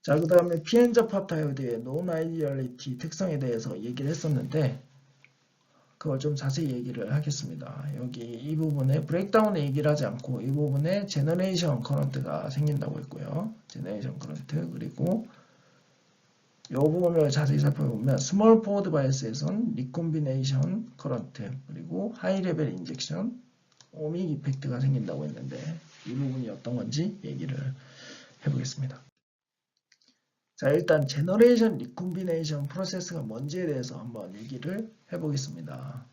자, 그 다음에 p-n 접합 다이오드의 논 아이디얼리티 특성에 대해서 얘기를 했었는데 그걸 좀 자세히 얘기를 하겠습니다. 여기 이 부분에 브레이크다운의 얘기를 하지 않고 이 부분에 제너레이션 커런트가 생긴다고 했고요. 제너레이션 커런트, 그리고 이 부분을 자세히 살펴보면 스몰 포워드 바이어스에선 리콤비네이션 커런트, 그리고 하이 레벨 인젝션, 오믹 이펙트가 생긴다고 했는데 이 부분이 어떤 건지 얘기를 해보겠습니다. 자, 일단 제너레이션 리콤비네이션 프로세스가 뭔지에 대해서 한번 얘기를 해보겠습니다.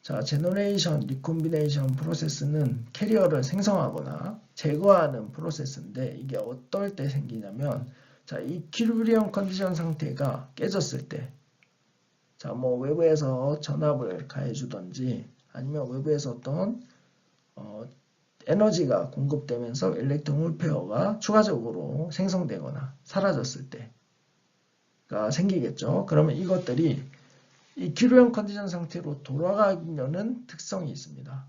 자, 제너레이션 리콤비네이션 프로세스는 캐리어를 생성하거나 제거하는 프로세스인데 이게 어떨 때 생기냐면, 자, 이퀴리브리엄 컨디션 상태가 깨졌을 때, 자, 뭐 외부에서 전압을 가해주던지 아니면 외부에서 어떤 에너지가 공급되면서 일렉트론 홀 페어가 추가적으로 생성되거나 사라졌을 때가 생기겠죠. 그러면 이것들이 이퀴리브리엄 컨디션 상태로 돌아가려는 특성이 있습니다.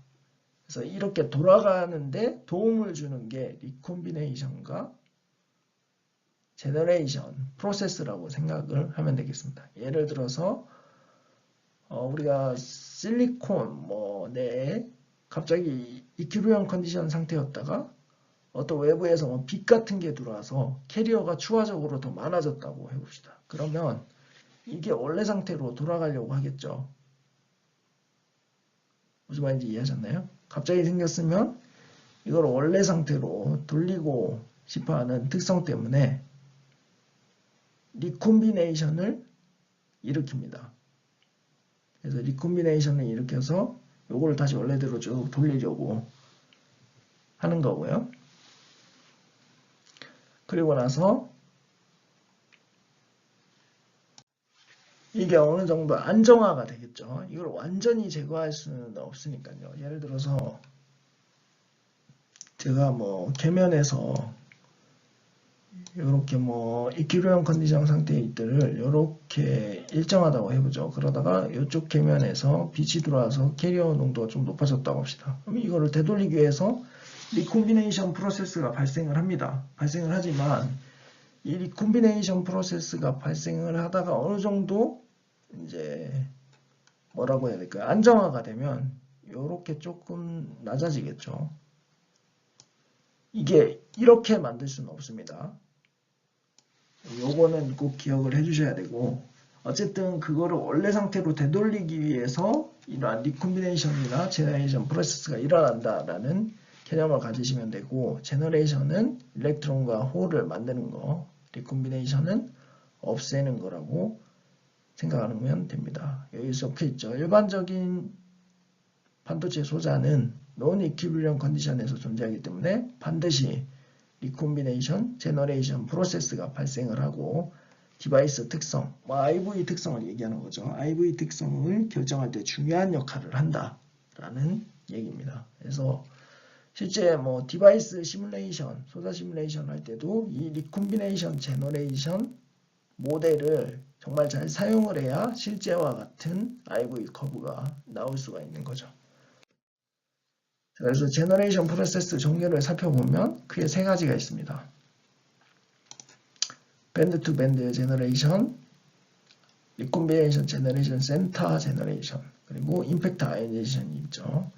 그래서 이렇게 돌아가는데 도움을 주는 게 리콤비네이션과 제너레이션 프로세스라고 생각을 하면 되겠습니다. 예를 들어서 우리가 실리콘 내에 갑자기 이퀴리브리엄 컨디션 상태였다가 어떤 외부에서 빛 같은 게 들어와서 캐리어가 추가적으로 더 많아졌다고 해봅시다. 그러면 이게 원래 상태로 돌아가려고 하겠죠. 무슨 말인지 이해하셨나요? 갑자기 생겼으면 이걸 원래 상태로 돌리고 싶어하는 특성 때문에 리콤비네이션을 일으킵니다. 그래서 리콤비네이션을 일으켜서 요거를 다시 원래대로 쭉 돌리려고 하는 거고요. 그리고 나서 이게 어느 정도 안정화가 되겠죠. 이걸 완전히 제거할 수는 없으니까요. 예를 들어서 제가 계면에서 이렇게 이퀴리브리엄 컨디션 상태들을 이렇게 일정하다고 해보죠. 그러다가 이쪽 계면에서 빛이 들어와서 캐리어 농도가 좀 높아졌다고 합시다. 그럼 이거를 되돌리기 위해서 리콤비네이션 프로세스가 발생을 합니다. 발생을 하지만 이 리콤비네이션 프로세스가 발생을 하다가 어느 정도 이제 뭐라고 해야 될까요? 안정화가 되면 이렇게 조금 낮아지겠죠. 이게 이렇게 만들 수는 없습니다. 요거는 꼭 기억을 해주셔야 되고, 어쨌든 그거를 원래 상태로 되돌리기 위해서 이러한 리콤비네이션이나 제너레이션 프로세스가 일어난다라는 개념을 가지시면 되고, 제너레이션은 일렉트론과 홀을 만드는 거, 리콤비네이션은 없애는 거라고 생각하면 됩니다. 여기 적혀 있죠. 일반적인 반도체 소자는 논 이퀴리브리엄 컨디션에서 존재하기 때문에 반드시 리콤비네이션, 제너레이션 프로세스가 발생을 하고 디바이스 특성, IV 특성을 얘기하는 거죠. IV 특성을 결정할 때 중요한 역할을 한다라는 얘기입니다. 그래서 실제 디바이스 시뮬레이션, 소자 시뮬레이션 할 때도 이 리콤비네이션, 제너레이션 모델을 정말 잘 사용을 해야 실제와 같은 IV 커브가 나올 수가 있는 거죠. 그래서 제너레이션 프로세스 종류를 살펴보면 크게 세 가지가 있습니다. 밴드 투 밴드 제너레이션, 리콤비네이션 제너레이션, 센터 제너레이션, 그리고 임팩트 아이오니제이션이 있죠.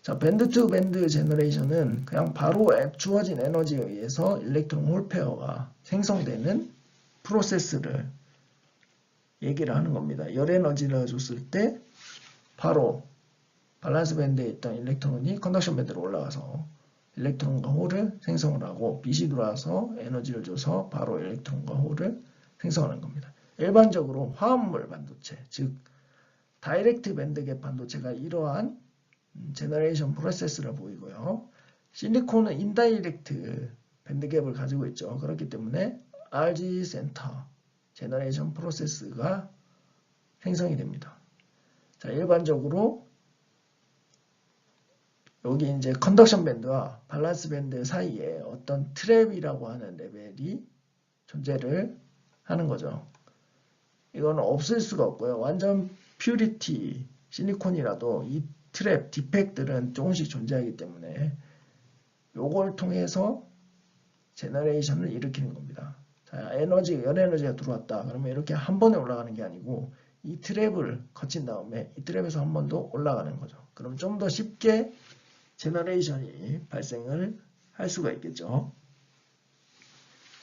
자, 밴드 투 밴드 제너레이션은 그냥 바로 주어진 에너지에 의해서 일렉트론 홀 페어가 생성되는 프로세스를 얘기를 하는 겁니다. 열 에너지를 줬을 때 바로 밸런스 밴드에 있던 일렉트론이 컨덕션 밴드로 올라가서 일렉트론과 홀을 생성을 하고 빛이 들어와서 에너지를 줘서 바로 일렉트론과 홀을 생성하는 겁니다. 일반적으로 화합물 반도체, 즉 다이렉트 밴드갭 반도체가 이러한 제너레이션 프로세스를 보이고요. 실리콘은 인다이렉트 밴드갭을 가지고 있죠. 그렇기 때문에 RG 센터 제너레이션 프로세스가 생성이 됩니다. 자, 일반적으로 여기 이제 컨덕션 밴드와 밸런스 밴드 사이에 어떤 트랩이라고 하는 레벨이 존재를 하는 거죠. 이거는 없을 수가 없고요. 완전 퓨리티 실리콘이라도 이 트랩, 디펙들은 조금씩 존재하기 때문에 이걸 통해서 제너레이션을 일으키는 겁니다. 자, 열 에너지가 들어왔다. 그러면 이렇게 한 번에 올라가는 게 아니고 이 트랩을 거친 다음에 이 트랩에서 한 번 더 올라가는 거죠. 그럼 좀 더 쉽게 제너레이션이 발생을 할 수가 있겠죠.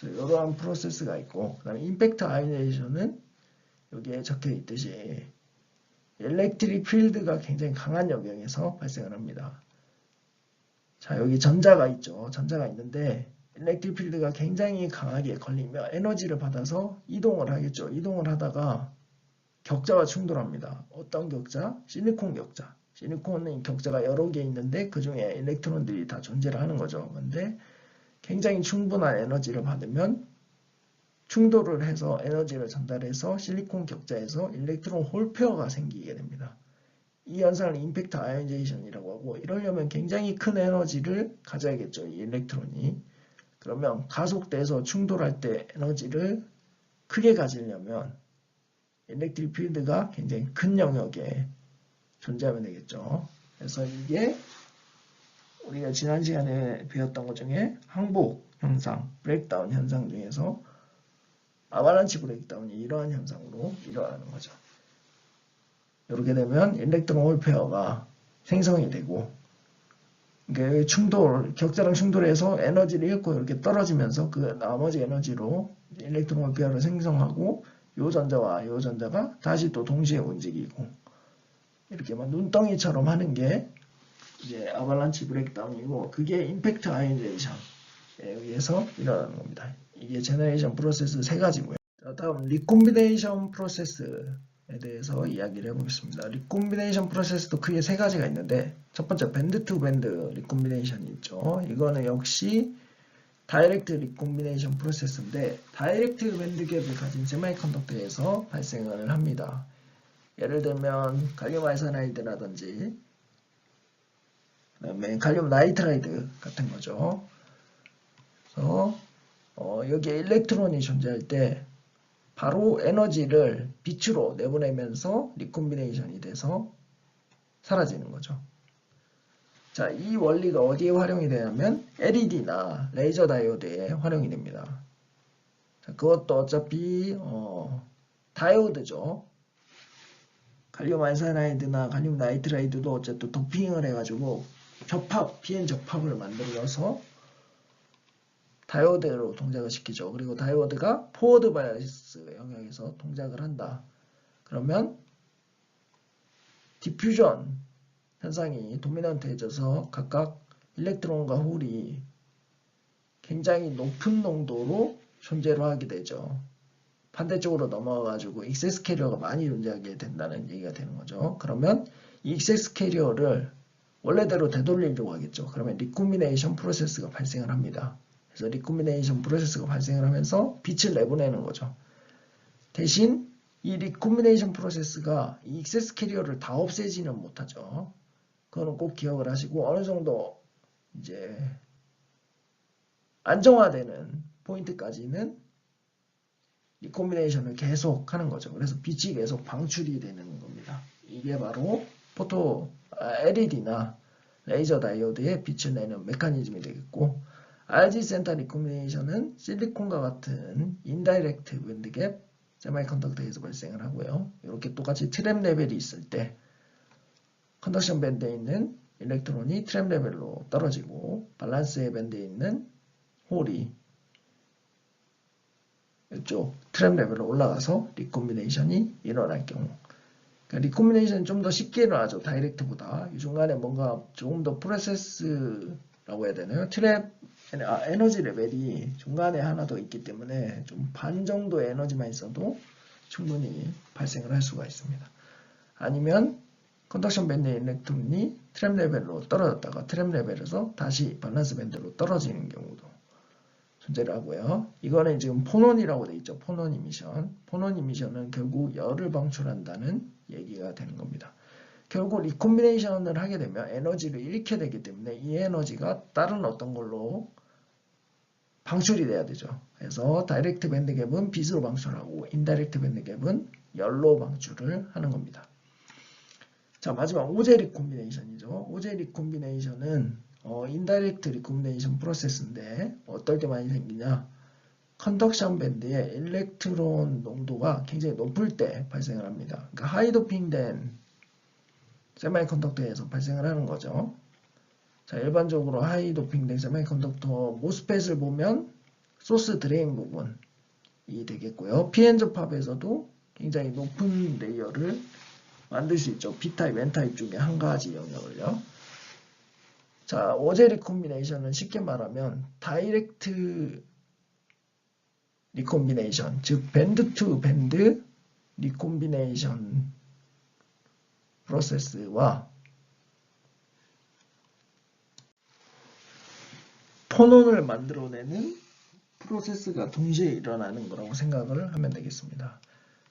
이러한 프로세스가 있고, 그 다음에 임팩트 아이오나이제이션은 여기에 적혀 있듯이 일렉트릭 필드가 굉장히 강한 영역에서 발생을 합니다. 자, 여기 전자가 있죠. 전자가 있는데 일렉트릭 필드가 굉장히 강하게 걸리면 에너지를 받아서 이동을 하겠죠. 이동을 하다가 격자와 충돌합니다. 어떤 격자? 실리콘 격자. 실리콘은 격자가 여러 개 있는데 그 중에 일렉트론들이 다 존재를 하는 거죠. 근데 굉장히 충분한 에너지를 받으면 충돌을 해서 에너지를 전달해서 실리콘 격자에서 일렉트론 홀 페어가 생기게 됩니다. 이 현상을 임팩트 아이오나이제이션이라고 하고, 이러려면 굉장히 큰 에너지를 가져야겠죠. 이 일렉트론이. 그러면 가속돼서 충돌할 때 에너지를 크게 가지려면 일렉트릭 필드가 굉장히 큰 영역에 존재하면 되겠죠. 그래서 이게 우리가 지난 시간에 배웠던 것 중에 항복 현상, 브레이크다운 현상 중에서 아바란치 브레이크다운이 이러한 현상으로 일어나는 거죠. 이렇게 되면 일렉트론 홀 페어가 생성이 되고, 이게 격자랑 충돌해서 에너지를 잃고 이렇게 떨어지면서 그 나머지 에너지로 일렉트론 홀 페어를 생성하고, 요 전자와 요 전자가 다시 또 동시에 움직이고, 이렇게 막 눈덩이처럼 하는 게 이제 아발란치 브레이크다운이고, 그게 임팩트 아이오나이제이션에 의해서 일어나는 겁니다. 이게 제너레이션 프로세스 세 가지고요. 자, 다음 리콤비네이션 프로세스에 대해서 이야기를 해보겠습니다. 리콤비네이션 프로세스도 크게 세 가지가 있는데, 첫 번째 밴드 투 밴드 리콤비네이션이 있죠. 이거는 역시 다이렉트 리콤비네이션 프로세스인데, 다이렉트 밴드 갭을 가진 세미컨덕터에서 발생을 합니다. 예를 들면 갈륨 아르세나이드라든지 그다음에 갈륨 나이트라이드 같은 거죠. 그래서 여기에 일렉트론이 존재할 때 바로 에너지를 빛으로 내보내면서 리콤비네이션이 돼서 사라지는 거죠. 자, 이 원리가 어디에 활용이 되냐면 LED나 레이저 다이오드에 활용이 됩니다. 자, 그것도 어차피 다이오드죠. 갈륨 아르세나이드나 갈륨 나이트라이드도 어쨌든 도핑을 해가지고 비엔 접합을 만들어서 다이오드로 동작을 시키죠. 그리고 다이오드가 포워드 바이어스 영역에서 동작을 한다. 그러면 디퓨전 현상이 도미넌트해져서 각각 일렉트론과 홀이 굉장히 높은 농도로 존재를 하게 되죠. 반대쪽으로 넘어가가지고 익세스 캐리어가 많이 존재하게 된다는 얘기가 되는 거죠. 그러면 이 익세스 캐리어를 원래대로 되돌리려고 하겠죠. 그러면 리콤비네이션 프로세스가 발생을 합니다. 그래서 리콤비네이션 프로세스가 발생을 하면서 빛을 내보내는 거죠. 대신 이 리콤비네이션 프로세스가 이 익세스 캐리어를 다 없애지는 못하죠. 그거는 꼭 기억을 하시고, 어느 정도 이제 안정화되는 포인트까지는 리콤비네이션을 계속 하는 거죠. 그래서 빛이 계속 방출이 되는 겁니다. 이게 바로 LED나 레이저 다이오드의 빛을 내는 메커니즘이 되겠고, RG 센터 리콤비네이션은 실리콘과 같은 인다이렉트 밴드갭 세미컨덕터에서 발생을 하고요. 이렇게 똑같이 트랩 레벨이 있을 때 컨덕션 밴드에 있는 일렉트론이 트랩 레벨로 떨어지고, 밸런스 밴드에 있는 홀이 이쪽 트랩 레벨로 올라가서 리콤비네이션이 일어날 경우, 그러니까 리콤비네이션은 좀 더 쉽게 일어나죠. 다이렉트보다. 이 중간에 뭔가 조금 더 프로세스라고 해야 되나요? 에너지 레벨이 중간에 하나 더 있기 때문에 좀 반 정도의 에너지만 있어도 충분히 발생을 할 수가 있습니다. 아니면 컨덕션 밴드의 일렉트론이 트랩 레벨로 떨어졌다가 트랩 레벨에서 다시 밸런스 밴드로 떨어지는 경우도 존재를 하고요. 이거는 지금 포논이라고 되어 있죠. 포논 이미션. 포논 이미션은 결국 열을 방출한다는 얘기가 되는 겁니다. 결국 리콤비네이션을 하게 되면 에너지를 잃게 되기 때문에 이 에너지가 다른 어떤 걸로 방출이 돼야 되죠. 그래서 다이렉트 밴드 갭은 빛으로 방출하고 인다이렉트 밴드 갭은 열로 방출을 하는 겁니다. 자, 마지막 오제 리콤비네이션이죠. 오제 리콤비네이션은 인다이렉트 리콤비네이션 프로세스인데 어떨 때 많이 생기냐? 컨덕션 밴드의 일렉트론 농도가 굉장히 높을 때 발생을 합니다. 그러니까 하이 도핑된 세미컨덕터에서 발생을 하는 거죠. 자, 일반적으로 하이 도핑된 세미컨덕터 모스펫을 보면 소스 드레인 부분이 되겠고요. pn 접합에서도 굉장히 높은 레이어를 만들 수 있죠. B타입, N타입 중에 한 가지 영역을요. 자, 오제 리콤비네이션은 쉽게 말하면 다이렉트 리콤비네이션, 즉 밴드 투 밴드 리콤비네이션 프로세스와 폰온을 만들어내는 프로세스가 동시에 일어나는 거라고 생각을 하면 되겠습니다.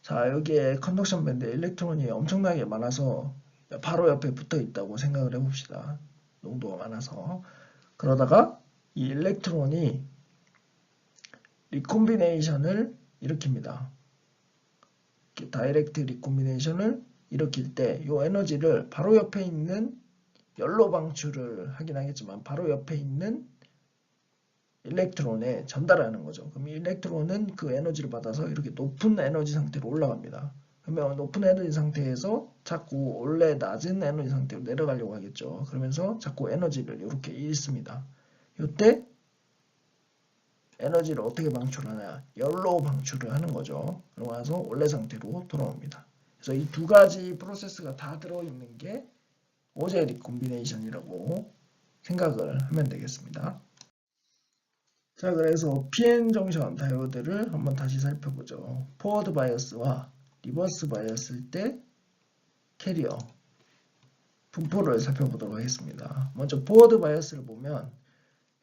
자, 여기에 컨덕션 밴드에 일렉트론이 엄청나게 많아서 바로 옆에 붙어 있다고 생각을 해봅시다. 농도가 많아서. 그러다가 이 일렉트론이 리콤비네이션을 일으킵니다. 다이렉트 리콤비네이션을 일으킬 때 이 에너지를 바로 옆에 있는 열로 방출을 하긴 하겠지만 바로 옆에 있는 일렉트론에 전달하는 거죠. 그럼 이 일렉트론은 그 에너지를 받아서 이렇게 높은 에너지 상태로 올라갑니다. 그러면 높은 에너지 상태에서 자꾸 원래 낮은 에너지 상태로 내려가려고 하겠죠. 그러면서 자꾸 에너지를 이렇게 잃습니다. 이때 에너지를 어떻게 방출하냐? 열로 방출을 하는 거죠. 그러고 나서 원래 상태로 돌아옵니다. 그래서 이 두 가지 프로세스가 다 들어있는 게 오제 리콤비네이션이라고 생각을 하면 되겠습니다. 자, 그래서 PN 정션 다이오드를 한번 다시 살펴보죠. 포워드 바이어스와 리버스 바이어스일 때 캐리어 분포를 살펴보도록 하겠습니다. 먼저 포워드 바이어스를 보면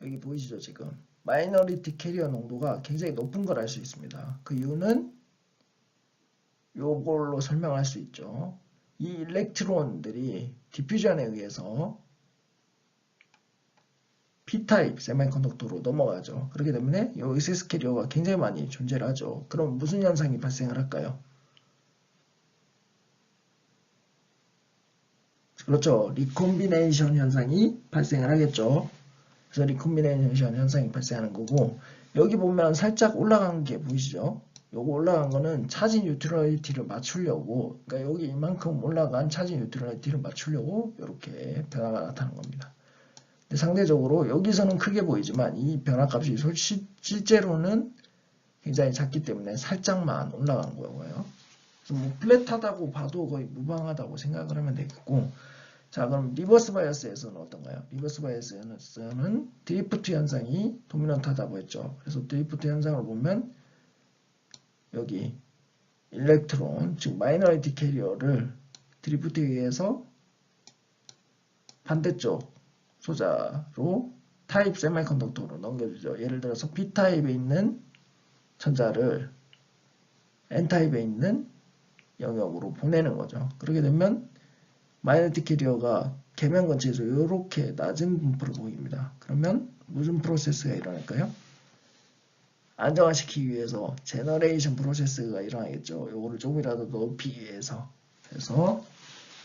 여기 보이시죠? 지금 마이너리티 캐리어 농도가 굉장히 높은 걸 알 수 있습니다. 그 이유는 요걸로 설명할 수 있죠. 이 일렉트론들이 디퓨전에 의해서 P타입 세미컨덕터로 넘어가죠. 그렇기 때문에 이 액세스 캐리어가 굉장히 많이 존재를 하죠. 그럼 무슨 현상이 발생을 할까요? 그렇죠. 리콤비네이션 현상이 발생을 하겠죠. 그래서 리콤비네이션 현상이 발생하는 거고, 여기 보면 살짝 올라간 게 보이시죠? 요거 올라간 거는 차지 뉴트럴리티를 맞추려고, 그러니까 여기 이만큼 올라간 차지 뉴트럴리티를 맞추려고 이렇게 변화가 나타난 겁니다. 근데 상대적으로 여기서는 크게 보이지만 이 변화값이 실제로는 굉장히 작기 때문에 살짝만 올라간 거고요. 그래서 뭐 플랫하다고 봐도 거의 무방하다고 생각을 하면 되겠고, 자, 그럼 리버스 바이어스에서는 어떤가요? 리버스 바이어스에서는 드리프트 현상이 도미넌트하다고 했죠. 그래서 드리프트 현상을 보면 여기 일렉트론, 즉 마이너리티 캐리어를 드리프트에 의해서 반대쪽 소자로 타입 세미컨덕터로 넘겨주죠. 예를 들어서 P타입에 있는 전자를 N타입에 있는 영역으로 보내는 거죠. 그렇게 되면 마이너리티 캐리어가 계면 근처에서 이렇게 낮은 분포를 보입니다. 그러면 무슨 프로세스가 일어날까요? 안정화시키기 위해서 제너레이션 프로세스가 일어나겠죠. 요거를 조금이라도 높이기 위해서. 그래서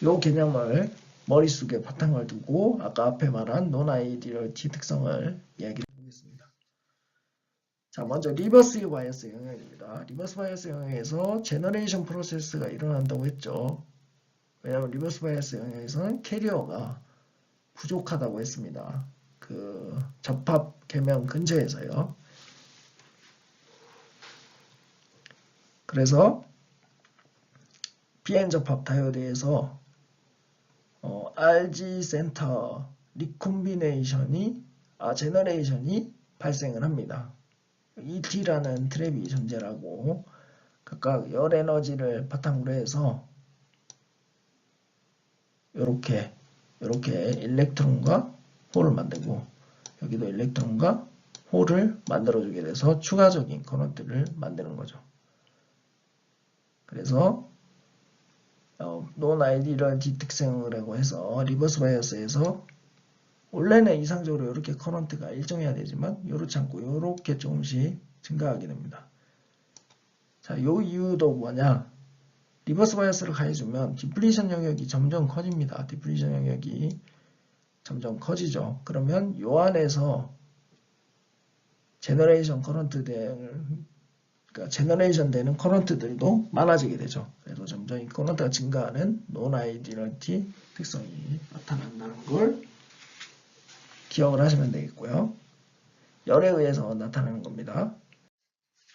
요 개념을 머릿속에 바탕을 두고 아까 앞에 말한 논아이디얼티 특성을 이야기해 보겠습니다. 자, 먼저 리버스 바이어스 영역입니다. 리버스 바이어스 영역에서 제너레이션 프로세스가 일어난다고 했죠. 왜냐하면 리버스 바이어스 영역에서는 캐리어가 부족하다고 했습니다. 그 접합 계면 근처에서요. 그래서 PN 접합 다이오드에서 RG 센터 제너레이션이 발생을 합니다. ET라는 트랩이 존재하고 각각 열 에너지를 바탕으로 해서 이렇게 일렉트론과 홀을 만들고 여기도 일렉트론과 홀을 만들어주게 돼서 추가적인 커런트를 만드는 거죠. 그래서 논아이디얼티 특성이라고 해서 리버스 바이어스에서 원래는 이상적으로 이렇게 커런트가 일정해야 되지만 이렇지 않고 이렇게 조금씩 증가하게 됩니다. 자, 요 이유도 뭐냐? 리버스 바이어스를 가해주면 디플리션 영역이 점점 커집니다. 디플리션 영역이 점점 커지죠. 그러면 요 안에서 제너레이션 커런트 그러니까 제너레이션 되는 커런트들도 많아지게 되죠. 그래서 점점 이 커런트가 증가하는 논 아이디얼리티 특성이 나타난다는 걸 기억을 하시면 되겠고요. 열에 의해서 나타나는 겁니다.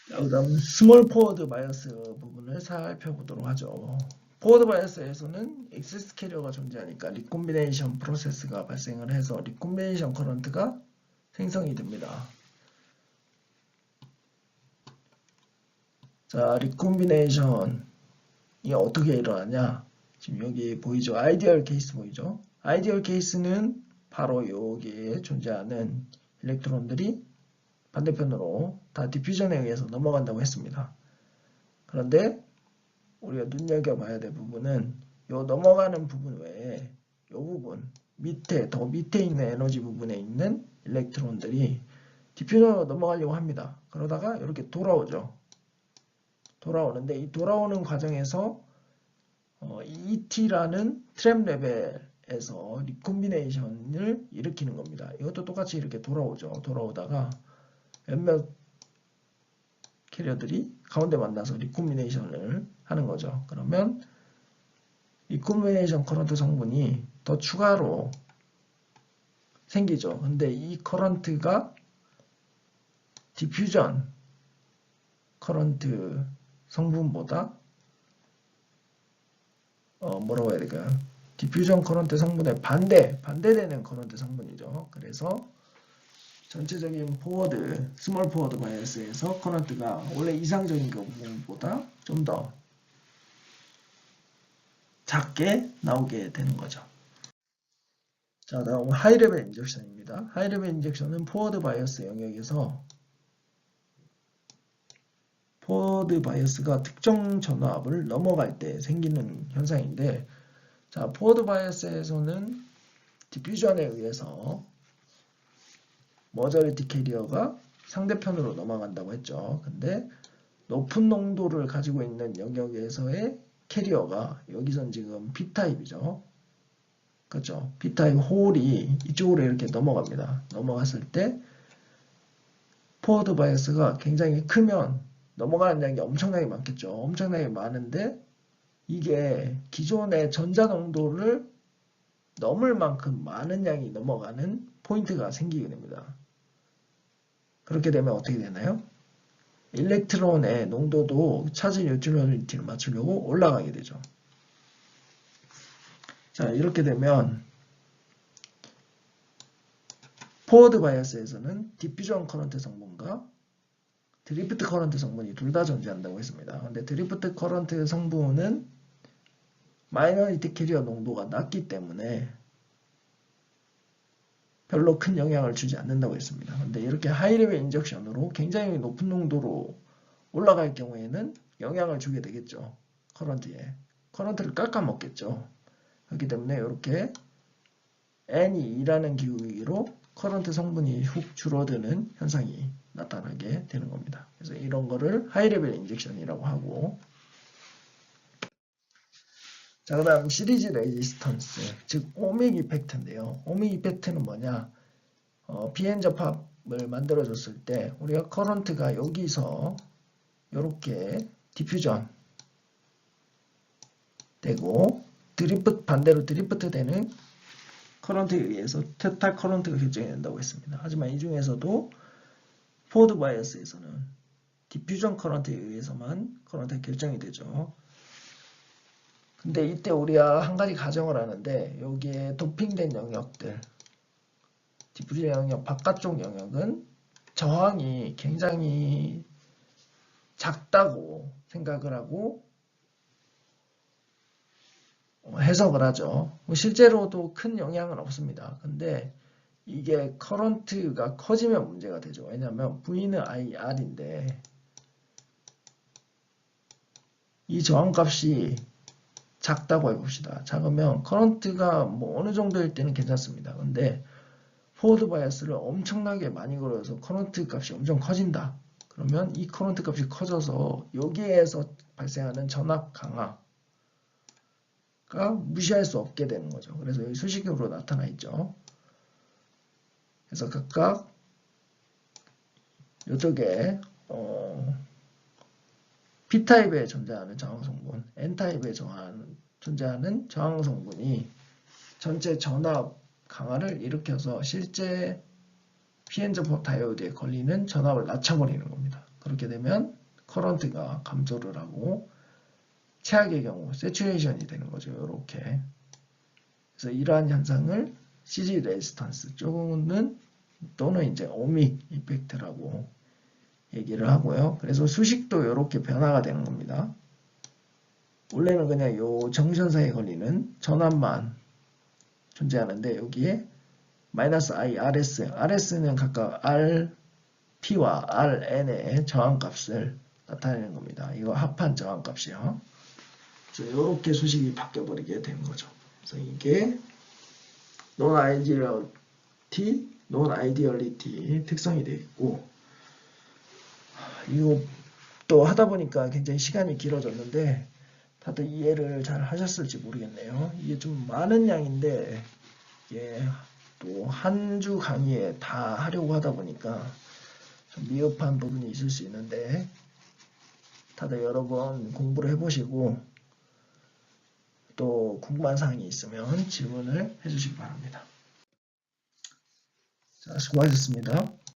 그다음 스몰 포워드 바이어스 부분을 살펴보도록 하죠. 포워드 바이어스에서는 액세스 캐리어가 존재하니까 리콤비네이션 프로세스가 발생을 해서 리콤비네이션 커런트가 생성이 됩니다. 자, 리콤비네이션이 어떻게 일어나냐? 지금 여기 보이죠? 아이디얼 케이스 보이죠? 아이디얼 케이스는 바로 여기에 존재하는 일렉트론들이 반대편으로 다 디퓨전에 의해서 넘어간다고 했습니다. 그런데 우리가 눈여겨봐야 될 부분은 이 넘어가는 부분 외에 이 부분 더 밑에 있는 에너지 부분에 있는 일렉트론들이 디퓨전으로 넘어가려고 합니다. 그러다가 이렇게 돌아오죠. 돌아오는데 이 돌아오는 과정에서 ET라는 트랩 레벨에서 리콤비네이션을 일으키는 겁니다. 이것도 똑같이 이렇게 돌아오죠. 돌아오다가 몇몇 캐리어들이 가운데 만나서 리콤비네이션을 하는 거죠. 그러면 리콤비네이션 커런트 성분이 더 추가로 생기죠. 근데 이 커런트가 디퓨전 커런트 성분보다 뭐라고 해야 될까요? 디퓨전 커런트 성분의 반대되는 커런트 성분이죠. 그래서 전체적인 스몰 포워드 바이어스에서 커런트가 원래 이상적인 경우보다 좀 더 작게 나오게 되는 거죠. 자, 다음 하이레벨 인젝션입니다. 하이레벨 인젝션은 포워드 바이어스 영역에서 포워드 바이어스가 특정 전압을 넘어갈 때 생기는 현상인데, 자, 포워드 바이어스에서는 디퓨전에 의해서 머저리티 캐리어가 상대편으로 넘어간다고 했죠. 근데 높은 농도를 가지고 있는 영역에서의 캐리어가 여기선 지금 B타입이죠. 그렇죠. B타입 홀이 이쪽으로 이렇게 넘어갑니다. 넘어갔을 때 포워드 바이어스가 굉장히 크면 넘어가는 양이 엄청나게 많겠죠. 엄청나게 많은데 이게 기존의 전자 농도를 넘을 만큼 많은 양이 넘어가는 포인트가 생기게 됩니다. 그렇게 되면 어떻게 되나요? 일렉트론의 농도도 차지 뉴트럴리티를 맞추려고 올라가게 되죠. 자, 이렇게 되면 포워드 바이어스에서는 디퓨전 커런트 성분과 드리프트 커런트 성분이 둘 다 존재한다고 했습니다. 근데 드리프트 커런트 성분은 마이너리티 캐리어 농도가 낮기 때문에 별로 큰 영향을 주지 않는다고 했습니다. 근데 이렇게 하이레벨 인젝션으로 굉장히 높은 농도로 올라갈 경우에는 영향을 주게 되겠죠. 커런트에. 커런트를 깎아먹겠죠. 그렇기 때문에 이렇게 N이 2라는 기울기로 커런트 성분이 훅 줄어드는 현상이 나타나게 되는 겁니다. 그래서 이런 거를 하이레벨 인젝션이라고 하고, 자, 그 다음 시리즈 레지스턴스, 즉 오믹 이펙트인데요. 오믹 이펙트는 뭐냐? 비엔 접합을 만들어줬을 때 우리가 커런트가 여기서 이렇게 디퓨전 되고 반대로 드리프트 되는 커런트에 의해서 토탈 커런트가 결정이 된다고 했습니다. 하지만 이 중에서도 포워드 바이어스에서는 디퓨전 커런트에 의해서만 커런트가 결정이 되죠. 근데 이때 우리가 한 가지 가정을 하는데 여기에 도핑된 영역들, 디퓨전 영역 바깥쪽 영역은 저항이 굉장히 작다고 생각을 하고 해석을 하죠. 실제로도 큰 영향은 없습니다. 근데 이게 커런트가 커지면 문제가 되죠. 왜냐하면 V는 IR인데 이 저항값이 작다고 해봅시다. 작으면 커런트가 뭐 어느 정도일 때는 괜찮습니다. 근데 포워드 바이어스를 엄청나게 많이 걸어서 커런트 값이 엄청 커진다. 그러면 이 커런트 값이 커져서 여기에서 발생하는 전압 강화가 무시할 수 없게 되는 거죠. 그래서 여기 수식으로 나타나 있죠. 그래서 각각 이쪽에 P타입에 존재하는 저항성분, N타입에 존재하는 저항성분이 전체 전압 강화를 일으켜서 실제 Pn 다이오드에 걸리는 전압을 낮춰버리는 겁니다. 그렇게 되면 커런트가 감소를 하고 최악의 경우 세츄레이션이 되는 거죠. 이렇게. 그래서 이러한 현상을 CG 레지스턴스 또는 이제 오믹 이펙트라고 얘기를 하고요. 그래서 수식도 이렇게 변화가 되는 겁니다. 원래는 그냥 요 정션사에 걸리는 전압만 존재하는데 여기에 -I, RS는 각각 RP와 RN의 저항값을 나타내는 겁니다. 이거 합한 저항값이요. 그래서 이렇게 수식이 바뀌어버리게 되는 거죠. 그래서 이게 non-ideality 특성이 되어 있고, 이거 또 하다 보니까 굉장히 시간이 길어졌는데 다들 이해를 잘 하셨을지 모르겠네요. 이게 좀 많은 양인데 이게 또 한 주 강의에 다 하려고 하다 보니까 좀 미흡한 부분이 있을 수 있는데 다들 여러 번 공부를 해보시고 또 궁금한 사항이 있으면 질문을 해주시기 바랍니다. 자, 수고하셨습니다.